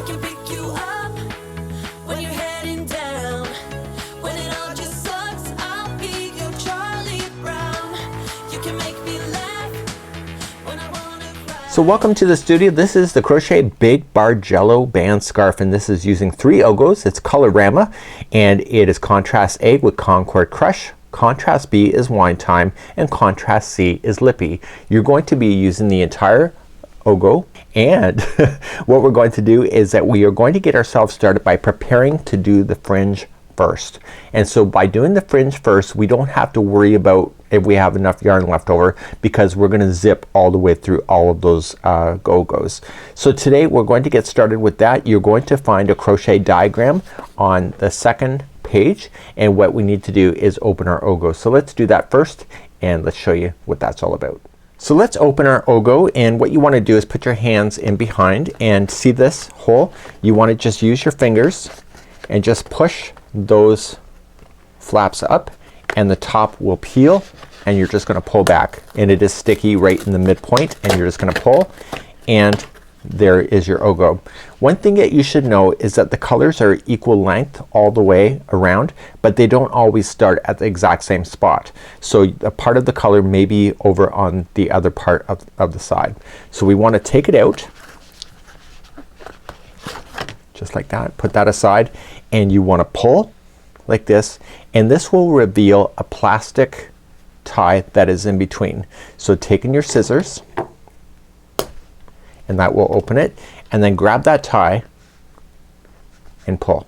I can pick you up when you're heading down. When it all just sucks, I'll be your Charlie Brown. You can make me laugh when I wanna cry. So welcome to the studio. This is the Crochet Big Bargello Band Scarf, and this is using 3 Ogos. It's Colorama, and it is contrast A with Concord Crush, contrast B is Wine Time, and contrast C is Lippy. You're going to be using the entire Ogo, and what we're going to do is that we are going to get ourselves started by preparing to do the fringe first. And so by doing the fringe first, we don't have to worry about if we have enough yarn left over, because we're gonna zip all the way through all of those Ogos. So today we're going to get started with that. You're going to find a crochet diagram on the second page, and what we need to do is open our Ogo. So let's do that first, and let's show you what that's all about. So let's open our Ogo, and what you want to do is put your hands in behind, and see this hole? You want to just use your fingers and just push those flaps up, and the top will peel, and you're just gonna pull back, and it is sticky right in the midpoint, and you're just gonna pull, and there is your Ogo. One thing that you should know is that the colors are equal length all the way around, but they don't always start at the exact same spot. So a part of the color may be over on the other part of the side. So we want to take it out just like that, put that aside, and you want to pull like this, and this will reveal a plastic tie that is in between. So taking your scissors, and that will open it, and then grab that tie and pull,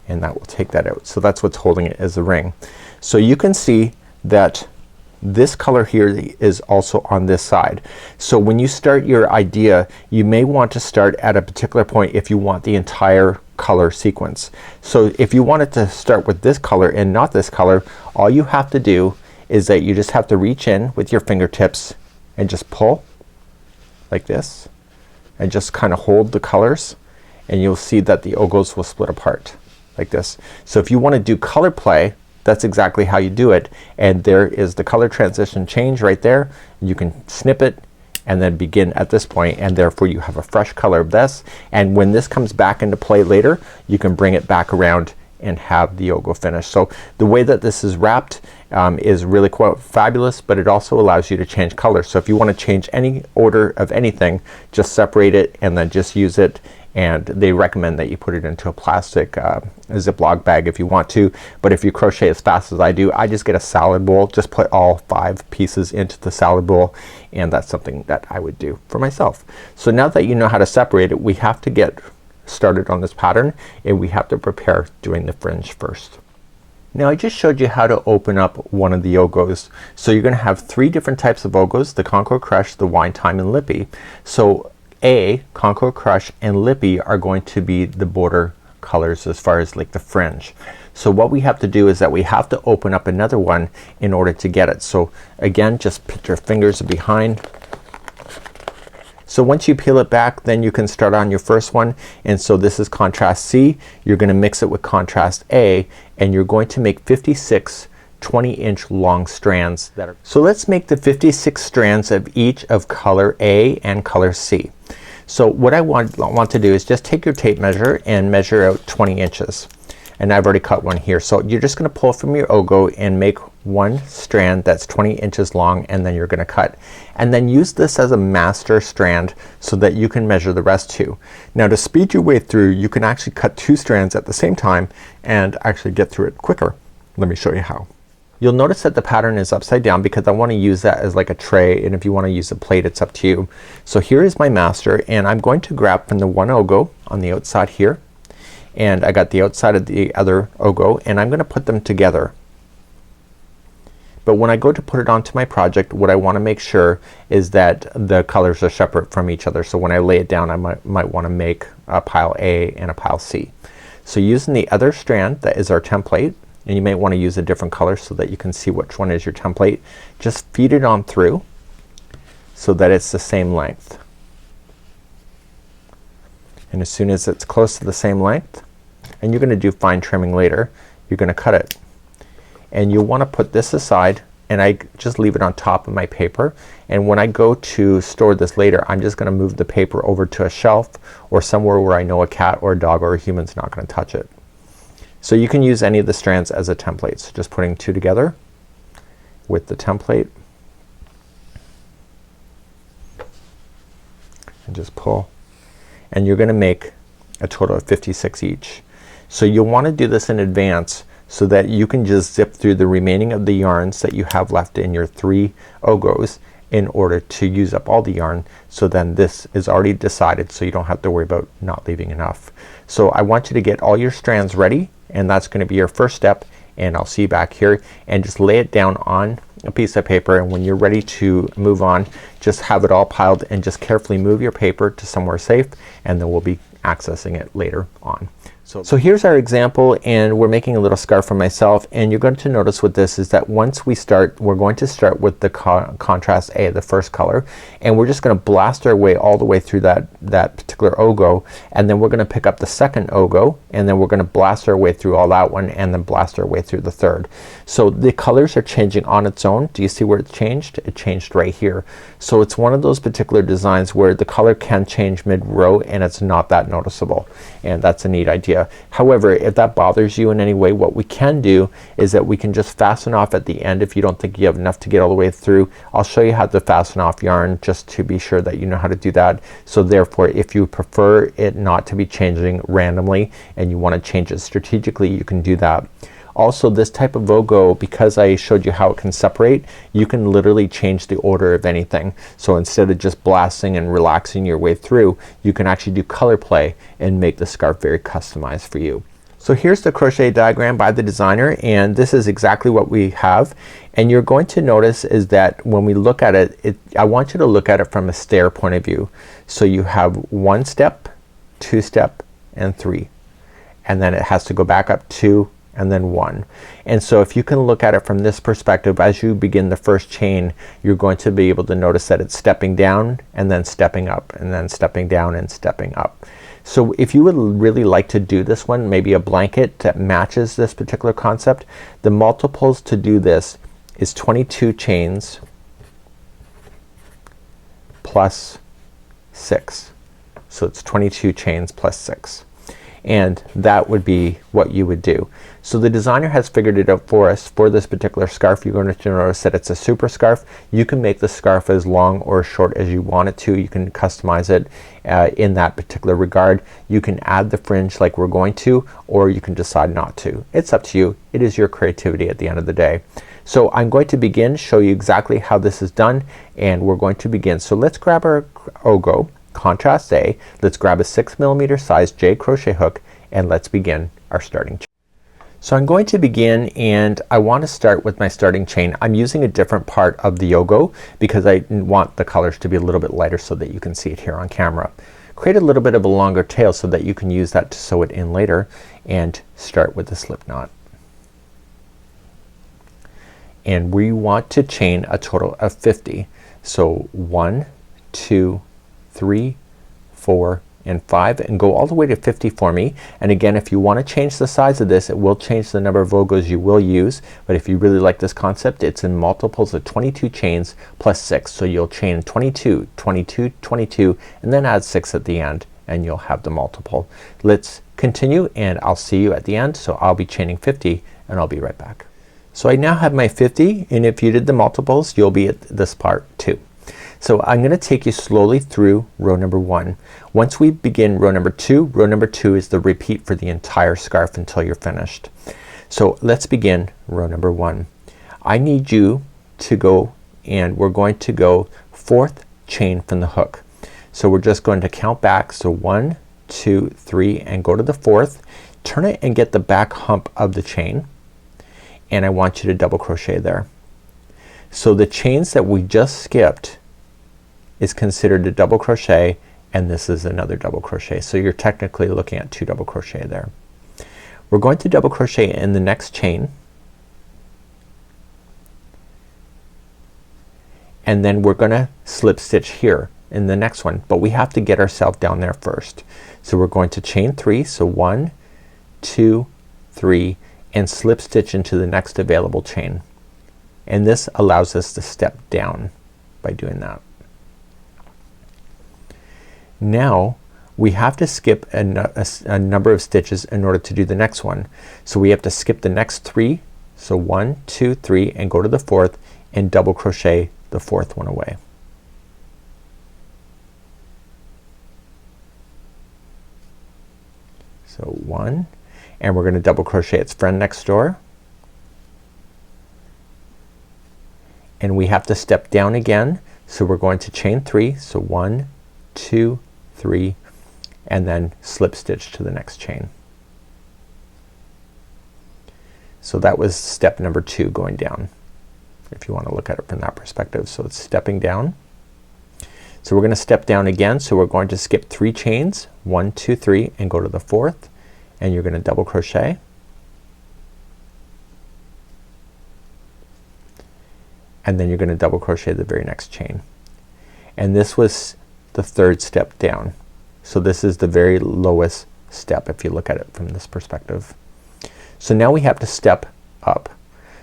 and that will take that out. So that's what's holding it as a ring. So you can see that this color here is also on this side. So when you start your idea, you may want to start at a particular point if you want the entire color sequence. So if you wanted to start with this color and not this color, all you have to do is that you just have to reach in with your fingertips and just pull like this, and just kind of hold the colors, and you'll see that the Ogos will split apart like this. So if you want to do color play, that's exactly how you do it, and there is the color transition change right there. You can snip it and then begin at this point, and therefore you have a fresh color of this, and when this comes back into play later, you can bring it back around and have the Ogo finished. So the way that this is wrapped is really quite fabulous, but it also allows you to change color. So if you want to change any order of anything, just separate it and then just use it, and they recommend that you put it into a plastic Ziploc bag if you want to, but if you crochet as fast as I do, I just get a salad bowl, just put all 5 pieces into the salad bowl, and that's something that I would do for myself. So now that you know how to separate it, we have to get started on this pattern, and we have to prepare doing the fringe first. Now I just showed you how to open up one of the Ogos. So you're gonna have 3 different types of Ogos: the Concord Crush, the Wine Time, and Lippy. So A, Concord Crush, and Lippy are going to be the border colors as far as like the fringe. So what we have to do is that we have to open up another one in order to get it. So again, just put your fingers behind. So once you peel it back, then you can start on your first one, and so this is contrast C. You're gonna mix it with contrast A, and you're going to make 56 20-inch long strands that are, so let's make the 56 strands of each of color A and color C. So what I want to do is just take your tape measure and measure out 20 inches, and I've already cut one here. So you're just gonna pull from your Ogo and make one strand that's 20 inches long, and then you're gonna cut, and then use this as a master strand so that you can measure the rest too. Now to speed your way through, you can actually cut 2 strands at the same time and actually get through it quicker. Let me show you how. You'll notice that the pattern is upside down because I want to use that as like a tray, and if you want to use a plate, it's up to you. So here is my master, and I'm going to grab from the one Ogo on the outside here, and I got the outside of the other Ogo, and I'm gonna put them together. But when I go to put it onto my project, what I want to make sure is that the colors are separate from each other. So when I lay it down, I might want to make a pile A and a pile C. So using the other strand that is our template, and you may want to use a different color so that you can see which one is your template, just feed it on through so that it's the same length. And as soon as it's close to the same length, and you're gonna do fine trimming later, you're gonna cut it. And you'll want to put this aside and I just leave it on top of my paper, and when I go to store this later I'm just gonna move the paper over to a shelf or somewhere where I know a cat or a dog or a human's not gonna touch it. So you can use any of the strands as a template. So just putting two together with the template and just pull, and you're gonna make a total of 56 each. So you'll want to do this in advance so that you can just zip through the remaining of the yarns that you have left in your 3 ogos in order to use up all the yarn. So then this is already decided, so you don't have to worry about not leaving enough. So I want you to get all your strands ready, and that's gonna be your first step, and I'll see you back here, and just lay it down on a piece of paper, and when you're ready to move on just have it all piled and just carefully move your paper to somewhere safe, and then we'll be accessing it later on. So here's our example, and we're making a little scarf for myself, and you're going to notice with this is that once we start, we're going to start with the contrast A, the first color, and we're just gonna blast our way all the way through that particular ogo, and then we're gonna pick up the second ogo, and then we're gonna blast our way through all that one, and then blast our way through the third. So the colors are changing on its own. Do you see where it's changed? It changed right here. So it's one of those particular designs where the color can change mid-row and it's not that noticeable, and that's a neat idea. However, if that bothers you in any way, what we can do is that we can just fasten off at the end if you don't think you have enough to get all the way through. I'll show you how to fasten off yarn just to be sure that you know how to do that. So therefore if you prefer it not to be changing randomly and you want to change it strategically, you can do that. Also this type of ogo, because I showed you how it can separate, you can literally change the order of anything. So instead of just blasting and relaxing your way through, you can actually do color play and make the scarf very customized for you. So here's the crochet diagram by the designer, and this is exactly what we have. And you're going to notice is that when we look at it, I want you to look at it from a stair point of view. So you have 1 step, 2 step, and 3, and then it has to go back up 2 and then 1. And so if you can look at it from this perspective, as you begin the first chain you're going to be able to notice that it's stepping down and then stepping up and then stepping down and stepping up. So if you would really like to do this one, maybe a blanket that matches this particular concept, the multiples to do this is 22 chains plus 6. So it's 22 chains plus 6. And that would be what you would do. So the designer has figured it out for us for this particular scarf. You're going to notice that it's a super scarf. You can make the scarf as long or short as you want it to. You can customize it in that particular regard. You can add the fringe like we're going to, or you can decide not to. It's up to you. It is your creativity at the end of the day. So I'm going to begin, show you exactly how this is done, and we're going to begin. So let's grab our ogo, contrast A. Let's grab a 6mm size J crochet hook, and let's begin our starting chain. So I'm going to begin, and I want to start with my starting chain. I'm using a different part of the ogo because I want the colors to be a little bit lighter so that you can see it here on camera. Create a little bit of a longer tail so that you can use that to sew it in later, and start with the slip knot. And we want to chain a total of 50. So 1, 2, 3, 4, and 5, and go all the way to 50 for me. And again, if you want to change the size of this, it will change the number of ogos you will use, but if you really like this concept, it's in multiples of 22 chains plus 6. So you'll chain 22, 22, 22, and then add 6 at the end, and you'll have the multiple. Let's continue, and I'll see you at the end. So I'll be chaining 50, and I'll be right back. So I now have my 50, and if you did the multiples, you'll be at this part too. So I'm gonna take you slowly through row number 1. Once we begin row number 2 is the repeat for the entire scarf until you're finished. So let's begin row number 1. I need you to go, and we're going to go 4th chain from the hook. So we're just going to count back. So 1, 2, 3, and go to the 4th. Turn it and get the back hump of the chain, and I want you to double crochet there. So the chains that we just skipped is considered a double crochet, and this is another double crochet. So you're technically looking at 2 double crochet there. We're going to double crochet in the next chain, and then we're gonna slip stitch here in the next one, but we have to get ourselves down there first. So we're going to chain 3. So 1, 2, 3, and slip stitch into the next available chain, and this allows us to step down by doing that. Now we have to skip a number of stitches in order to do the next one. So we have to skip the next 3. So 1, 2, 3 and go to the 4th and double crochet the 4th one away. So 1, and we're going to double crochet its friend next door, and we have to step down again, so we're going to chain 3. So 1, 2, 3 and then slip stitch to the next chain. So that was step number 2 going down, if you want to look at it from that perspective. So it's stepping down. So we're going to step down again, so we're going to skip 3 chains, 1, 2, 3 and go to the 4th, and you're going to double crochet, and then you're going to double crochet the very next chain, and this was the 3rd step down. So this is the very lowest step if you look at it from this perspective. So now we have to step up.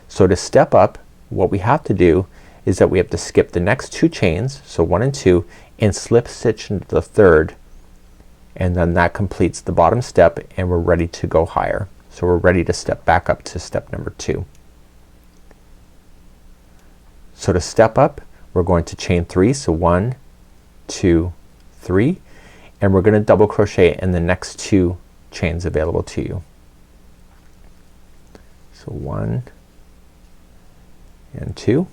So to step up, what we have to do is that we have to skip the next 2 chains, so 1 and 2, and slip stitch into the 3rd, and then that completes the bottom step and we're ready to go higher. So we're ready to step back up to step number 2. So to step up, we're going to chain 3, so 1, 2, 3, and we're going to double crochet in the next 2 chains available to you. So 1 and 2,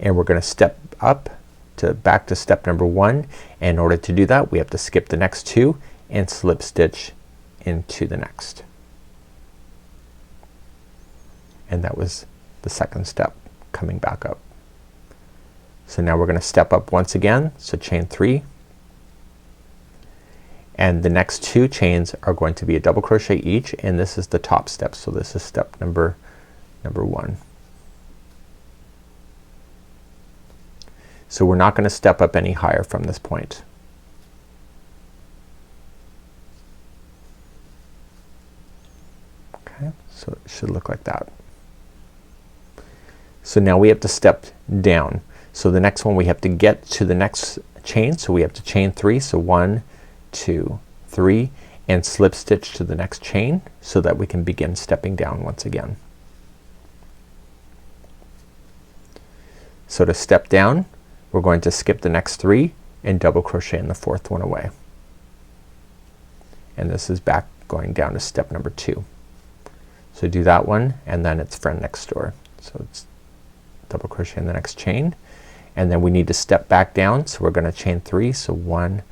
and we're going to step up to back to step number 1. And in order to do that, we have to skip the next 2 and slip stitch into the next, and that was the 2nd step coming back up. So now we're going to step up once again, so chain 3, and the next 2 chains are going to be a double crochet each, and this is the top step. So this is step number 1. So we're not going to step up any higher from this point. Okay, so it should look like that. So now we have to step down. So the next one we have to get to the next chain, so we have to chain 3, so 1, 2, 3 and slip stitch to the next chain so that we can begin stepping down once again. So to step down, we're going to skip the next 3 and double crochet in the 4th one away, and this is back going down to step number 2. So do that one and then it's friend next door. So it's double crochet in the next chain, and then we need to step back down, so we're going to chain 3, so 1,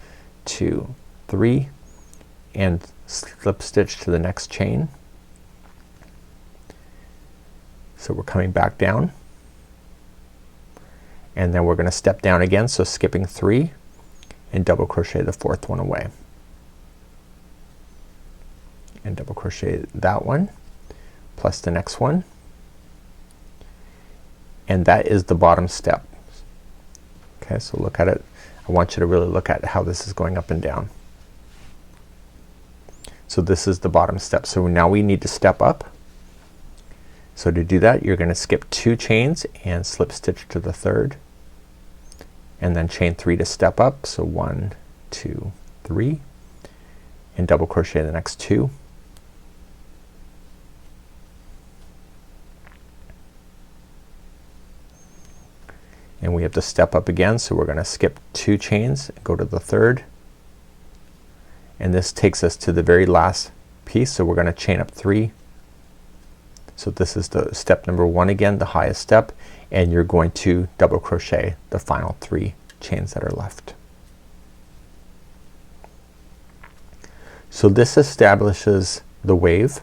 2, 3 and slip stitch to the next chain. So we're coming back down, and then we're going to step down again, so skipping 3 and double crochet the 4th one away, and double crochet that one plus the next one, and that is the bottom step. Okay, so look at it. I want you to really look at how this is going up and down. So this is the bottom step. So now we need to step up. So to do that, you're going to skip 2 chains and slip stitch to the 3rd, and then chain 3 to step up. So 1, 2, 3 and double crochet the next 2. And we have to step up again, so we're going to skip 2 chains, go to the 3rd, and this takes us to the very last piece, so we're going to chain up 3. So this is the step number 1 again, the highest step, and you're going to double crochet the final 3 chains that are left. So this establishes the wave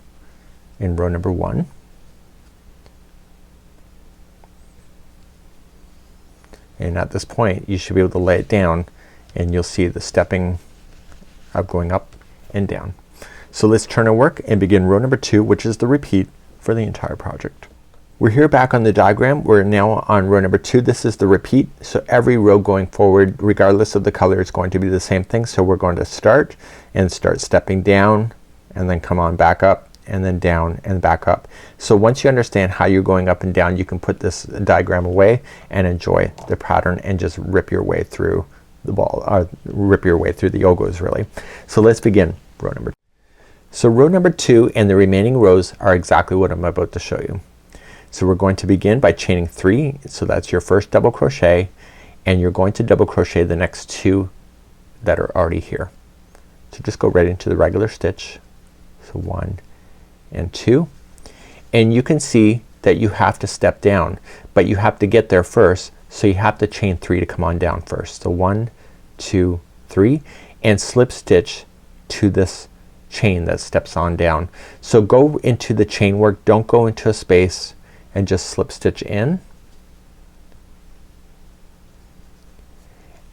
in row number 1. And at this point you should be able to lay it down, and you'll see the stepping of going up and down. So let's turn our work and begin row number 2, which is the repeat for the entire project. We're here back on the diagram. We're now on row number 2. This is the repeat. So every row going forward, regardless of the color, is going to be the same thing. So we're going to start stepping down, and then come on back up and then down and back up. So once you understand how you're going up and down, you can put this diagram away and enjoy the pattern and just rip your way through the ball, rip your way through the yogos really. So let's begin row number 2. So row number 2 and the remaining rows are exactly what I'm about to show you. So we're going to begin by chaining 3, so that's your first double crochet, and you're going to double crochet the next 2 that are already here. So just go right into the regular stitch. So 1 and 2, and you can see that you have to step down, but you have to get there first, so you have to chain 3 to come on down first. So 1, 2, 3, and slip stitch to this chain that steps on down. So go into the chain work, don't go into a space, and just slip stitch in,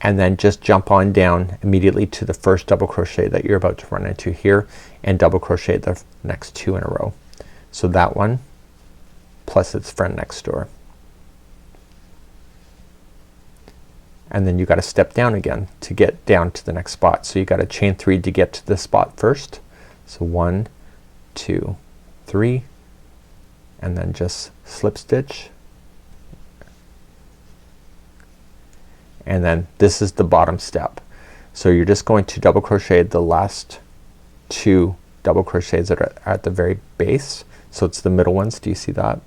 and then just jump on down immediately to the first double crochet that you're about to run into here, and double crochet the next 2 in a row. So that one plus its friend next door, and then you got to step down again to get down to the next spot. So you got to chain 3 to get to this spot first. So 1, 2, 3, and then just slip stitch, and then this is the bottom step. So you're just going to double crochet the last 2 double crochets that are at the very base. So it's the middle ones. Do you see that?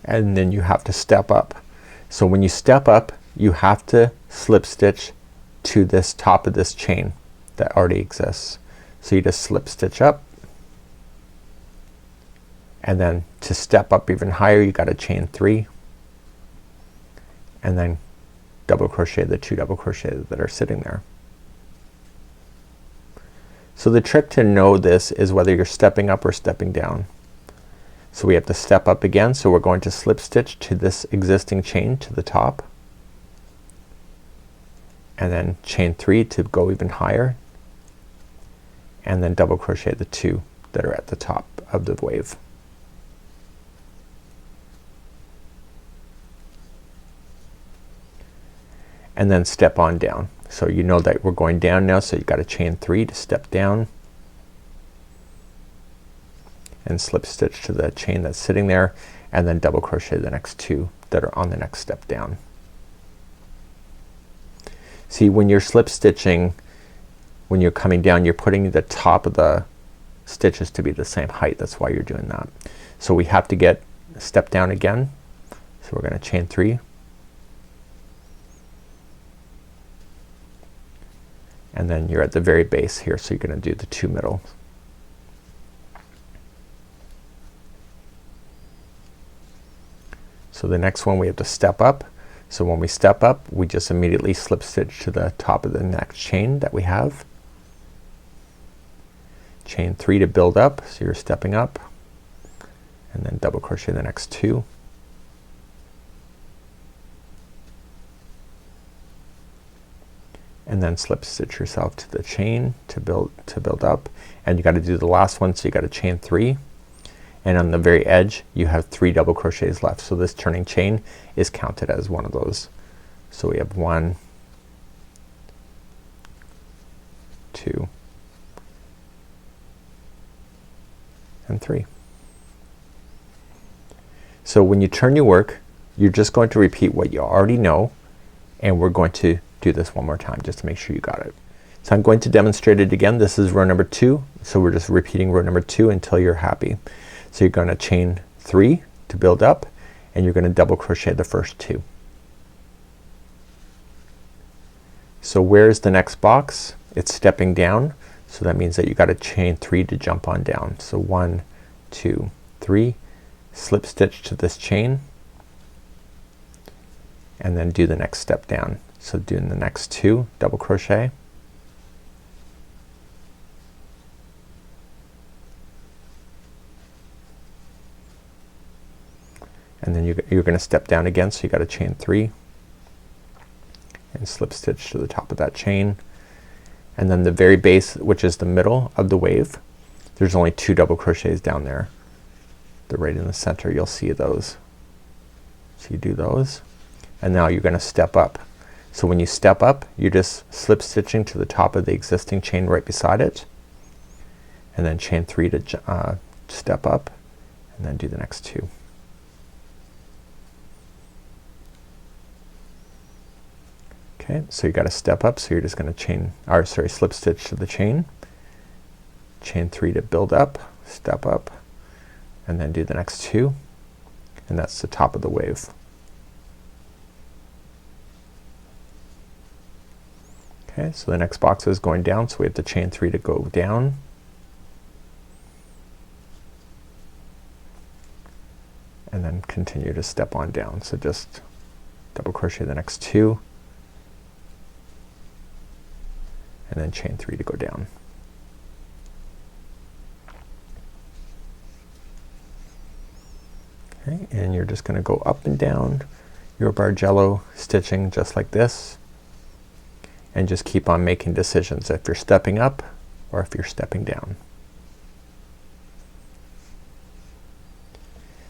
And then you have to step up. So when you step up, you have to slip stitch to this top of this chain that already exists. So you just slip stitch up, and then to step up even higher you got to chain 3, and then double crochet the 2 double crochets that are sitting there. So the trick to know this is whether you're stepping up or stepping down. So we have to step up again, so we're going to slip stitch to this existing chain to the top, and then chain 3 to go even higher, and then double crochet the 2 that are at the top of the wave. And then step on down. So you know that we're going down now, so you got to chain 3 to step down, and slip stitch to the chain that's sitting there, and then double crochet the next 2 that are on the next step down. See, when you're slip stitching, when you're coming down, you're putting the top of the stitches to be the same height. That's why you're doing that. So we have to get step down again. So we're going to chain 3, and then you're at the very base here, so you're going to do the 2 middle. So the next one we have to step up. So when we step up, we just immediately slip stitch to the top of the next chain that we have. Chain 3 to build up, so you're stepping up, and then double crochet the next 2. And then slip stitch yourself to the chain to build up, and you got to do the last one, so you got to chain 3, and on the very edge you have 3 double crochets left. So this turning chain is counted as one of those. So we have 1, 2, and 3. So when you turn your work, you're just going to repeat what you already know, and we're going to do this one more time just to make sure you got it. So I'm going to demonstrate it again. This is row number 2, so we're just repeating row number 2 until you're happy. So you're going to chain 3 to build up, and you're going to double crochet the first 2. So where's the next box? It's stepping down, so that means that you got to chain 3 to jump on down. So 1, 2, 3, slip stitch to this chain, and then do the next step down. So doing the next 2 double crochet, and then you're going to step down again, so you got to chain 3 and slip stitch to the top of that chain, and then the very base, which is the middle of the wave, there's only 2 double crochets down there. They're right in the center. You'll see those. So you do those, and now you're going to step up. So when you step up, you're just slip stitching to the top of the existing chain right beside it, and then chain 3 to step up, and then do the next 2. Okay, so you got to step up, so you're just going to slip stitch to the chain, chain 3 to build up, step up, and then do the next 2, and that's the top of the wave. Okay, so the next box is going down, so we have to chain 3 to go down, and then continue to step on down. So just double crochet the next 2, and then chain 3 to go down. Okay, and you're just gonna go up and down your Bargello stitching just like this, and just keep on making decisions if you're stepping up or if you're stepping down.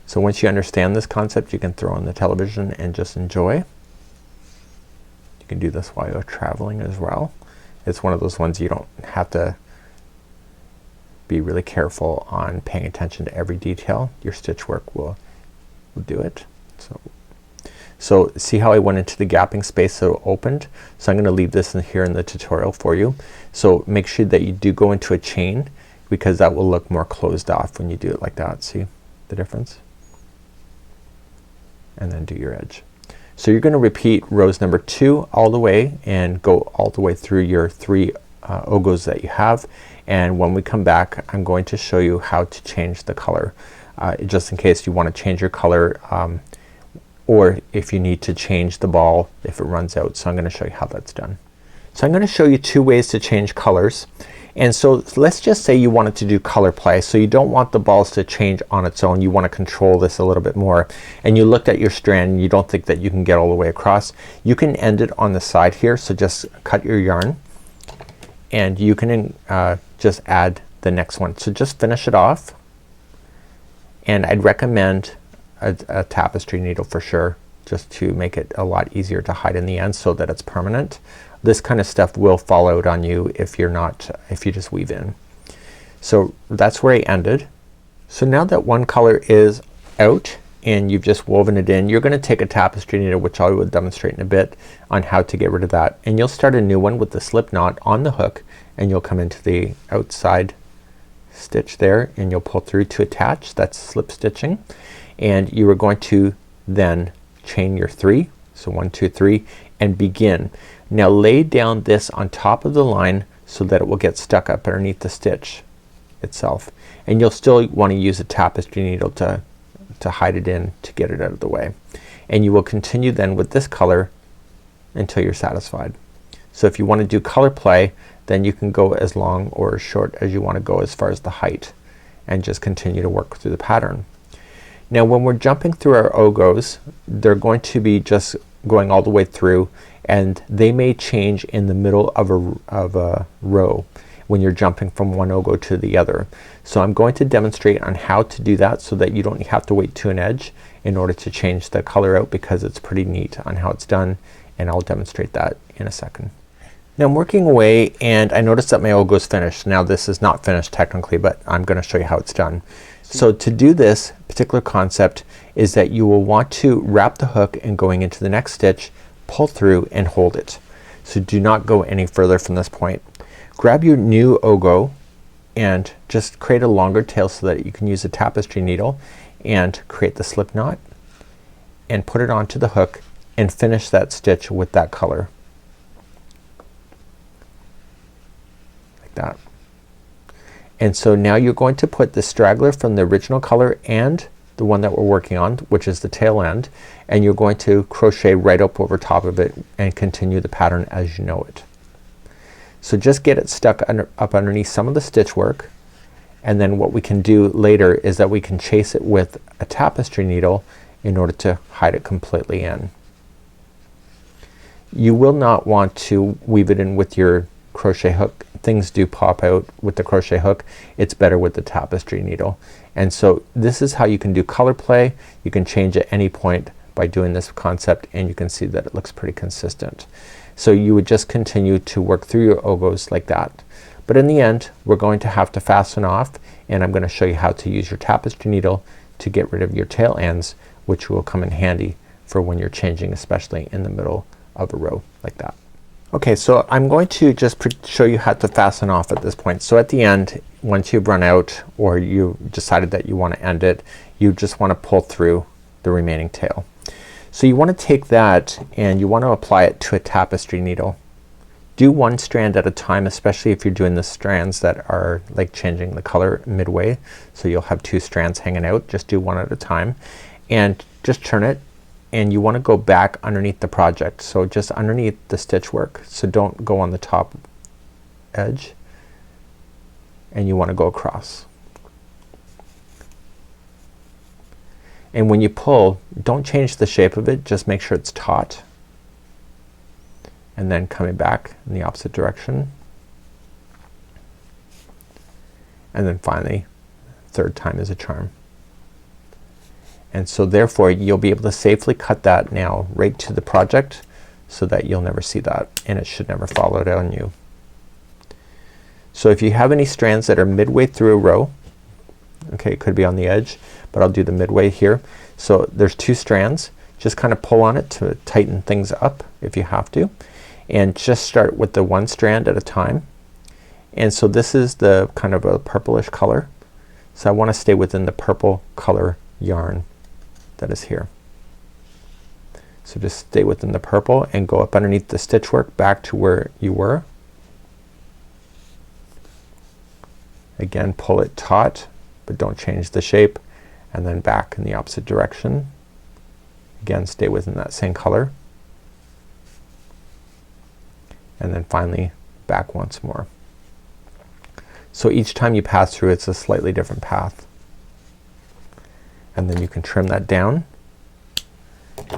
So once you understand this concept, you can throw on the television and just enjoy. You can do this while you're traveling as well. It's one of those ones you don't have to be really careful on paying attention to every detail. Your stitch work will do it. So see how I went into the gapping space so it opened? So I'm gonna leave this in here in the tutorial for you. So make sure that you do go into a chain, because that will look more closed off when you do it like that. See the difference? And then do your edge. So you're gonna repeat rows number 2 all the way and go all the way through your 3 ogos that you have, and when we come back I'm going to show you how to change the color, just in case you want to change your color, or if you need to change the ball if it runs out. So I'm gonna show you how that's done. So I'm gonna show you 2 ways to change colors. And so let's just say you wanted to do color play, so you don't want the balls to change on its own, you want to control this a little bit more, and you looked at your strand and you don't think that you can get all the way across. You can end it on the side here, so just cut your yarn and you can just add the next one. So just finish it off, and I'd recommend a tapestry needle for sure, just to make it a lot easier to hide in the end so that it's permanent. This kind of stuff will fall out on you if you're not, if you just weave in. So that's where I ended. So now that one color is out and you've just woven it in, you're gonna take a tapestry needle, which I will demonstrate in a bit on how to get rid of that, and you'll start a new one with the slip knot on the hook, and you'll come into the outside stitch there and you'll pull through to attach. That's slip stitching, and you are going to then chain your 3, so 1 2 3, and begin. Now lay down this on top of the line so that it will get stuck up underneath the stitch itself, and you'll still want to use a tapestry needle to hide it in to get it out of the way, and you will continue then with this color until you're satisfied. So if you want to do color play, then you can go as long or as short as you want to go as far as the height, and just continue to work through the pattern. Now when we're jumping through our ogos, they're going to be just going all the way through, and they may change in the middle of a row when you're jumping from one ogo to the other. So I'm going to demonstrate on how to do that so that you don't have to wait to an edge in order to change the color out, because it's pretty neat on how it's done, and I'll demonstrate that in a second. Now I'm working away and I noticed that my ogo is finished. Now this is not finished technically, but I'm gonna show you how it's done. So to do this particular concept is that you will want to wrap the hook and going into the next stitch, pull through and hold it. So do not go any further from this point. Grab your new ogo and just create a longer tail so that you can use a tapestry needle and create the slip knot and put it onto the hook and finish that stitch with that color like that. And so now you're going to put the straggler from the original color and the one that we're working on, which is the tail end, and you're going to crochet right up over top of it and continue the pattern as you know it. So just get it stuck up underneath some of the stitch work, and then what we can do later is that we can chase it with a tapestry needle in order to hide it completely in. You will not want to weave it in with your crochet hook. Things do pop out with the crochet hook. It's better with the tapestry needle. And so this is how you can do color play. You can change at any point, by doing this concept, and you can see that it looks pretty consistent. So you would just continue to work through your ogos like that. But in the end we're going to have to fasten off, and I'm going to show you how to use your tapestry needle to get rid of your tail ends, which will come in handy for when you're changing, especially in the middle of a row like that. Okay, so I'm going to just show you how to fasten off at this point. So at the end, once you've run out or you decided that you want to end it, you just want to pull through the remaining tail. So you want to take that and you want to apply it to a tapestry needle. Do one strand at a time, especially if you're doing the strands that are like changing the color midway. So you'll have two strands hanging out. Just do one at a time and just turn it, and you want to go back underneath the project. So just underneath the stitch work. So don't go on the top edge, and you want to go across. And when you pull, don't change the shape of it, just make sure it's taut. And then coming back in the opposite direction. And then finally, third time is a charm. And so therefore you'll be able to safely cut that now right to the project, so that you'll never see that, and it should never fall out on you. So if you have any strands that are midway through a row, okay, it could be on the edge, but I'll do the midway here. So there's two strands, just kind of pull on it to tighten things up if you have to, and just start with the one strand at a time. And so this is the kind of a purplish color, so I want to stay within the purple color yarn that is here. So just stay within the purple and go up underneath the stitch work back to where you were. Again, pull it taut, but don't change the shape, and then back in the opposite direction. Again, stay within that same color, and then finally back once more. So each time you pass through, it's a slightly different path. And then you can trim that down,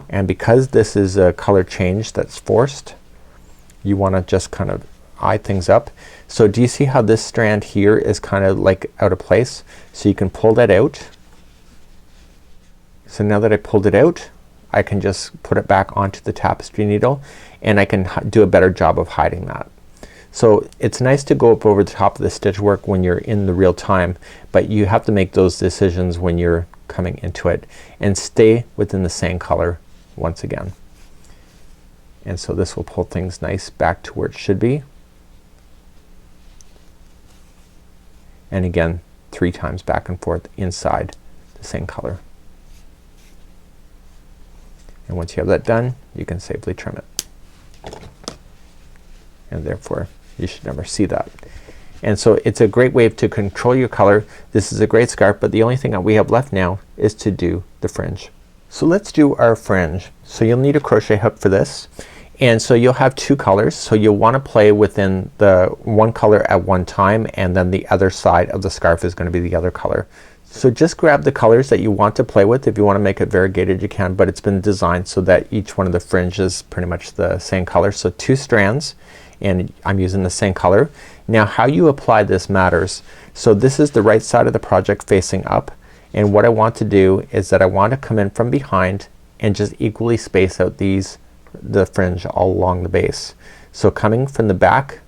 and because this is a color change that's forced, you want to just kind of eye things up. So do you see how this strand here is kind of like out of place? So you can pull that out. So now that I pulled it out, I can just put it back onto the tapestry needle, and I can do a better job of hiding that. So it's nice to go up over the top of the stitch work when you're in the real time, but you have to make those decisions when you're coming into it, and stay within the same color once again. And so this will pull things nice back to where it should be. And again, 3 times back and forth inside the same color. And once you have that done, you can safely trim it. And therefore you should never see that. And so it's a great way to control your color. This is a great scarf, but the only thing that we have left now is to do the fringe. So let's do our fringe. So you'll need a crochet hook for this, and so you'll have 2 colors. So you'll want to play within the one color at one time, and then the other side of the scarf is going to be the other color. So just grab the colors that you want to play with. If you want to make it variegated, you can, but it's been designed so that each one of the fringes is pretty much the same color. So 2 strands, and I'm using the same color. Now how you apply this matters. So this is the right side of the project facing up, and what I want to do is that I want to come in from behind and just equally space out the fringe all along the base. So coming from the back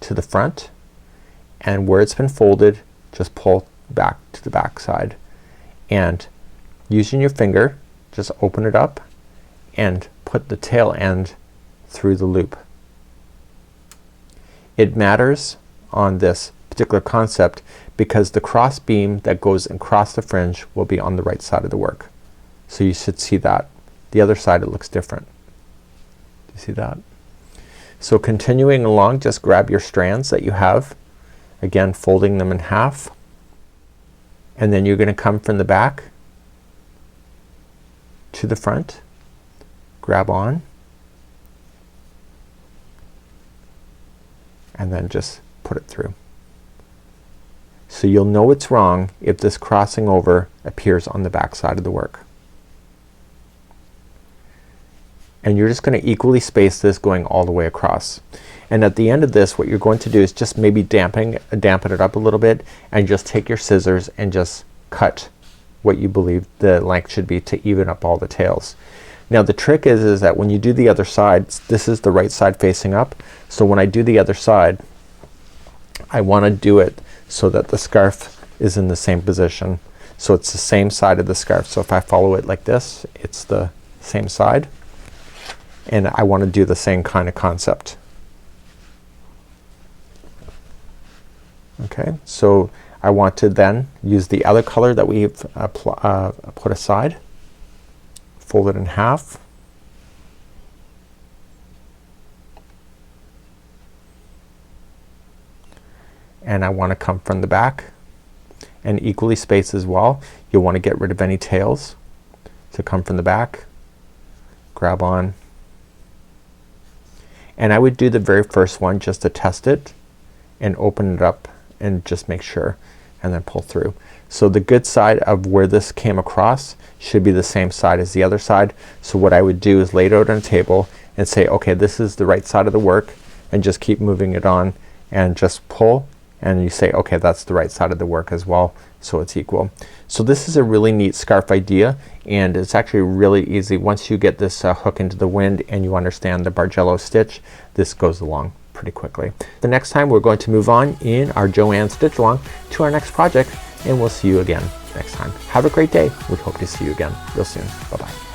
to the front, and where it's been folded, just pull back to the back side, and using your finger just open it up and put the tail end through the loop. It matters on this particular concept because the cross beam that goes across the fringe will be on the right side of the work. So you should see that. The other side, it looks different. Do you see that? So continuing along, just grab your strands that you have, again folding them in half, and then you're going to come from the back to the front, grab on, and then just put it through. So you'll know it's wrong if this crossing over appears on the back side of the work. And you're just going to equally space this going all the way across. And at the end of this, what you're going to do is just maybe dampen it up a little bit, and just take your scissors and just cut what you believe the length should be to even up all the tails. Now the trick is that when you do the other side, this is the right side facing up. So when I do the other side, I want to do it so that the scarf is in the same position. So it's the same side of the scarf. So if I follow it like this, it's the same side. And I want to do the same kind of concept. Okay, so I want to then use the other color that we've put aside, fold it in half, and I want to come from the back and equally space as well. You'll want to get rid of any tails. So come from the back, grab on, and I would do the very first one just to test it and open it up and just make sure, and then pull through. So the good side of where this came across should be the same side as the other side. So what I would do is lay it out on a table and say, okay, this is the right side of the work, and just keep moving it on and just pull, and you say, okay, that's the right side of the work as well, so it's equal. So this is a really neat scarf idea, and it's actually really easy. Once you get this hook into the wind and you understand the Bargello stitch, this goes along pretty quickly. The next time we're going to move on in our Joanne stitch along to our next project, and we'll see you again next time. Have a great day. We hope to see you again real soon. Bye bye.